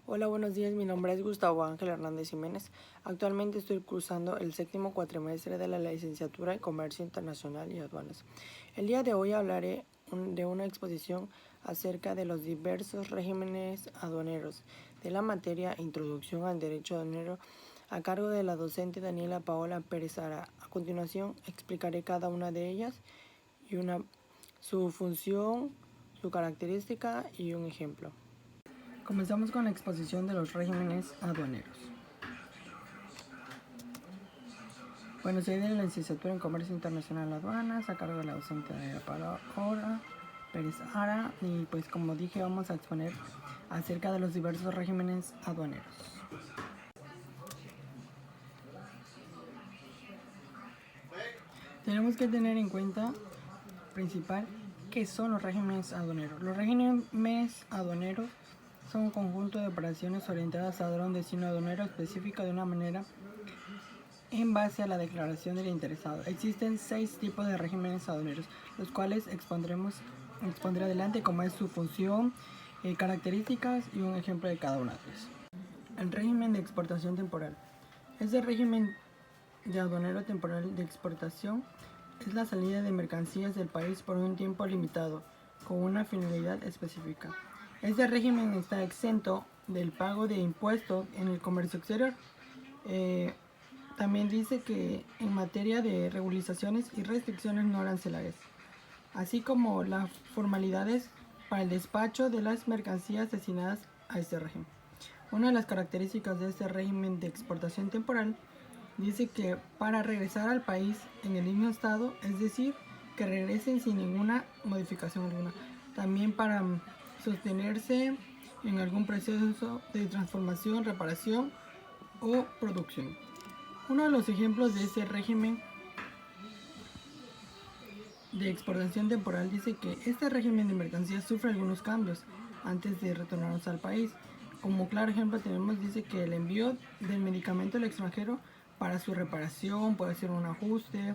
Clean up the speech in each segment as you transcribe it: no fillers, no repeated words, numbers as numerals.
Hola, buenos días. Mi nombre es Gustavo Ángel Hernández Jiménez. Actualmente estoy cursando el séptimo cuatrimestre de la licenciatura en Comercio Internacional y Aduanas. El día de hoy hablaré de una exposición acerca de los diversos regímenes aduaneros de la materia Introducción al Derecho Aduanero a cargo de la docente Daniela Paola Pérez Ara. A continuación explicaré cada una de ellas y su función, su característica y un ejemplo. Comenzamos con la exposición de los regímenes aduaneros. Bueno, soy de la licenciatura en Comercio Internacional y Aduanas, a cargo de la docente de Paola Pérez Ara, y pues como dije vamos a exponer acerca de los diversos regímenes aduaneros. Tenemos que tener en cuenta principal qué son los regímenes aduaneros. Los regímenes aduaneros son un conjunto de operaciones orientadas a dar un destino aduanero específico de una manera en base a la declaración del interesado. Existen 6 tipos de regímenes aduaneros, los cuales expondré adelante como es su función, características y un ejemplo de cada una de ellas. El régimen de exportación temporal. Este régimen de aduanero temporal de exportación es la salida de mercancías del país por un tiempo limitado, con una finalidad específica. Este régimen está exento del pago de impuestos en el comercio exterior. También dice que en materia de regularizaciones y restricciones no arancelarias, así como las formalidades para el despacho de las mercancías destinadas a este régimen. Una de las características de este régimen de exportación temporal dice que para regresar al país en el mismo estado, es decir, que regresen sin ninguna modificación alguna. También para sostenerse en algún proceso de transformación, reparación o producción. Uno de los ejemplos de este régimen de exportación temporal dice que este régimen de mercancías sufre algunos cambios antes de retornarnos al país. Como claro ejemplo tenemos, dice que el envío del medicamento al extranjero para su reparación puede ser un ajuste,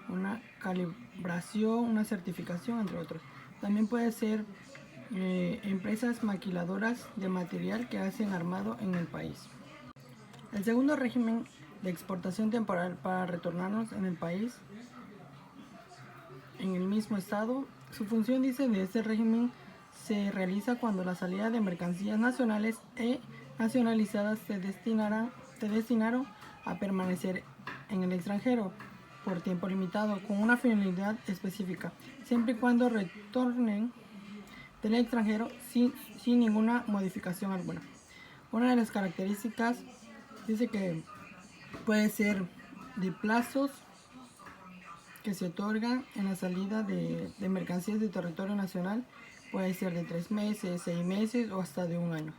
una calibración, una certificación, entre otros. También puede ser empresas maquiladoras de material que hacen armado en el país. El segundo régimen de exportación temporal para retornarnos en el país en el mismo estado. Su función, dice, de este régimen se realiza cuando la salida de mercancías nacionales e nacionalizadas se destinaron a permanecer en el extranjero por tiempo limitado con una finalidad específica, siempre y cuando retornen del extranjero sin ninguna modificación alguna. Una de las características dice que puede ser de plazos que se otorgan en la salida de mercancías de territorio nacional, puede ser de 3 meses, 6 meses o hasta de un año.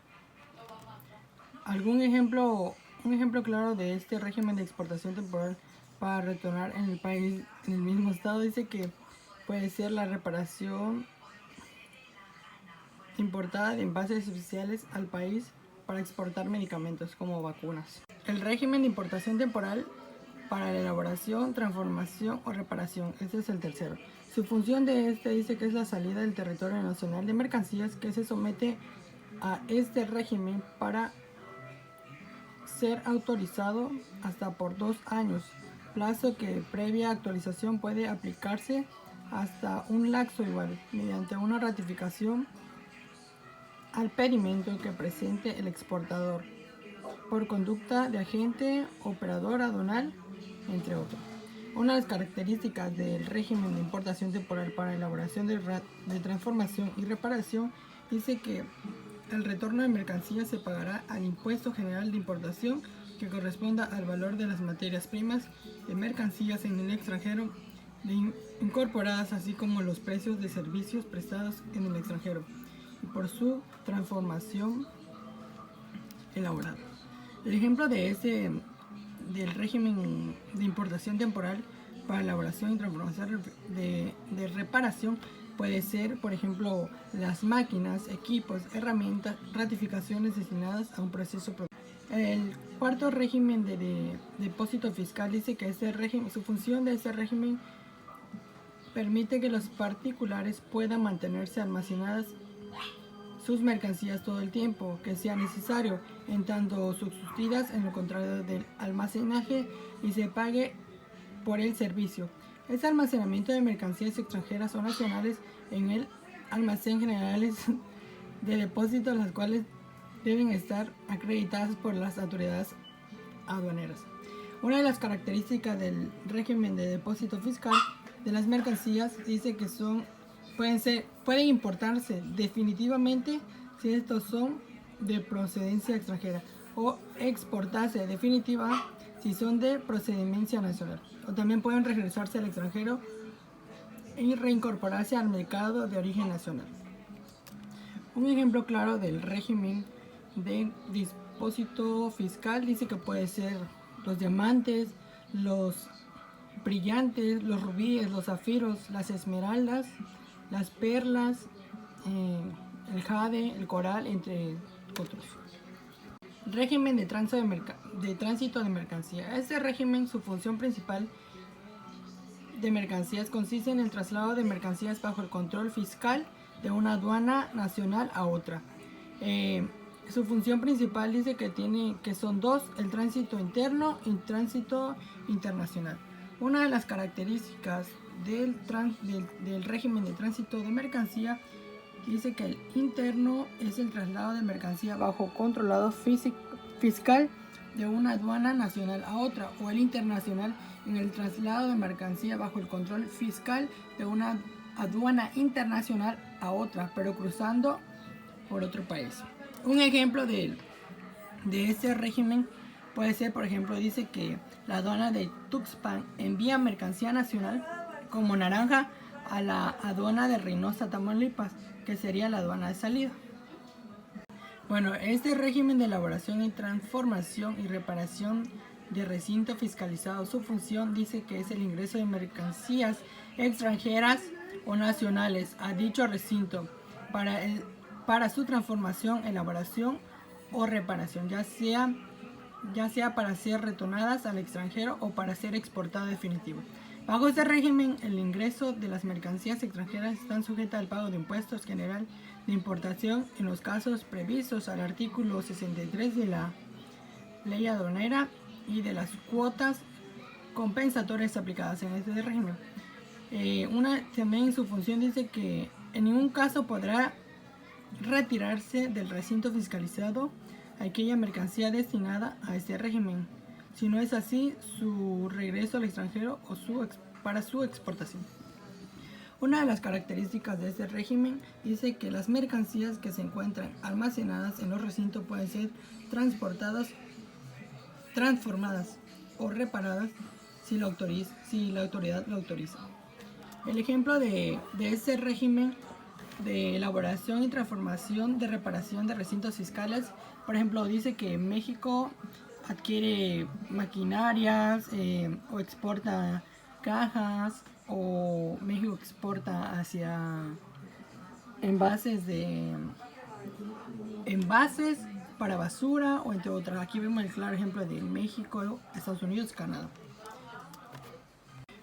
Un ejemplo claro de este régimen de exportación temporal para retornar en el país, en el mismo estado, dice que puede ser la reparación importada de envases oficiales al país para exportar medicamentos como vacunas. El régimen de importación temporal para la elaboración, transformación o reparación. Este es el tercero. Su función de este dice que es la salida del territorio nacional de mercancías que se somete a este régimen para ser autorizado hasta por 2 años, plazo que previa actualización puede aplicarse hasta un lapso igual, mediante una ratificación al pedimento que presente el exportador por conducta de agente operador aduanal, entre otros. Una de las características del régimen de importación temporal para elaboración de transformación y reparación dice que el retorno de mercancías se pagará al impuesto general de importación que corresponda al valor de las materias primas de mercancías en el extranjero incorporadas, así como los precios de servicios prestados en el extranjero y por su transformación elaborada. El ejemplo del régimen de importación temporal para elaboración y transformación de reparación puede ser, por ejemplo, las máquinas, equipos, herramientas, ratificaciones destinadas a un proceso productivo. El cuarto régimen de depósito fiscal dice que su función de este régimen permite que los particulares puedan mantenerse almacenadas sus mercancías todo el tiempo que sea necesario, en tanto subsistidas en lo contrario del almacenaje y se pague por el servicio. Este almacenamiento de mercancías extranjeras o nacionales en el almacén generales de depósitos, las cuales deben estar acreditadas por las autoridades aduaneras. Una de las características del régimen de depósito fiscal de las mercancías dice que pueden importarse definitivamente si estos son de procedencia extranjera o exportarse definitiva si son de procedencia nacional, o también pueden regresarse al extranjero y reincorporarse al mercado de origen nacional. Un ejemplo claro del régimen de depósito fiscal dice que puede ser los diamantes, los brillantes, los rubíes, los zafiros, las esmeraldas, las perlas, el jade, el coral, entre otros. Régimen de tránsito de mercancía. Este régimen, su función principal de mercancías consiste en el traslado de mercancías bajo el control fiscal de una aduana nacional a otra. Su función principal dice que son dos: el tránsito interno y el tránsito internacional. Una de las características del régimen de tránsito de mercancía dice que el interno es el traslado de mercancía bajo controlado fiscal de una aduana nacional a otra, o el internacional en el traslado de mercancía bajo el control fiscal de una aduana internacional a otra, pero cruzando por otro país. Un ejemplo de este régimen puede ser, por ejemplo, dice que la aduana de Tuxpan envía mercancía nacional como naranja a la aduana de Reynosa, Tamaulipas, que sería la aduana de salida. Bueno, este régimen de elaboración y transformación y reparación de recinto fiscalizado, su función dice que es el ingreso de mercancías extranjeras o nacionales a dicho recinto para su transformación, elaboración o reparación, ya sea para ser retornadas al extranjero o para ser exportado definitivo. Bajo este régimen, el ingreso de las mercancías extranjeras están sujetas al pago de impuestos general de importación en los casos previstos al artículo 63 de la ley aduanera y de las cuotas compensatorias aplicadas en este régimen. También su función dice que en ningún caso podrá retirarse del recinto fiscalizado aquella mercancía destinada a este régimen, si no es así su regreso al extranjero o para su exportación. Una de las características de este régimen dice que las mercancías que se encuentran almacenadas en los recintos pueden ser transportadas, transformadas o reparadas si la autoridad lo autoriza. El ejemplo de este régimen de elaboración y transformación de reparación de recintos fiscales, por ejemplo, dice que México adquiere maquinarias o exporta cajas, o México exporta hacia envases para basura, o entre otras. Aquí vemos el claro ejemplo de México, Estados Unidos, Canadá.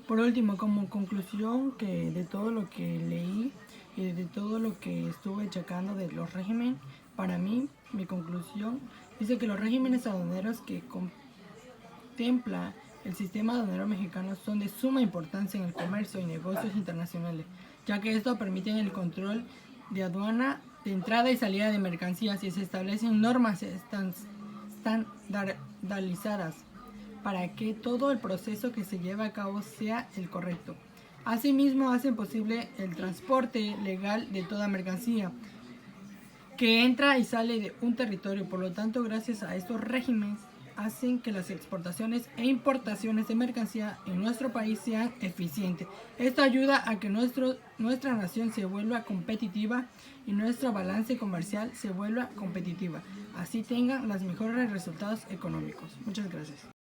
Por último, como conclusión que de todo lo que leí y de todo lo que estuve checando de los regímenes, para mí, mi conclusión dice que los regímenes aduaneros que contempla el sistema aduanero mexicano son de suma importancia en el comercio y negocios internacionales, ya que esto permite el control de aduana de entrada y salida de mercancías y se establecen normas estandarizadas para que todo el proceso que se lleva a cabo sea el correcto. Asimismo, hacen posible el transporte legal de toda mercancía que entra y sale de un territorio. Por lo tanto, gracias a estos regímenes, hacen que las exportaciones e importaciones de mercancía en nuestro país sean eficientes. Esto ayuda a que nuestra nación se vuelva competitiva y nuestra balance comercial se vuelva competitiva. Así tengan los mejores resultados económicos. Muchas gracias.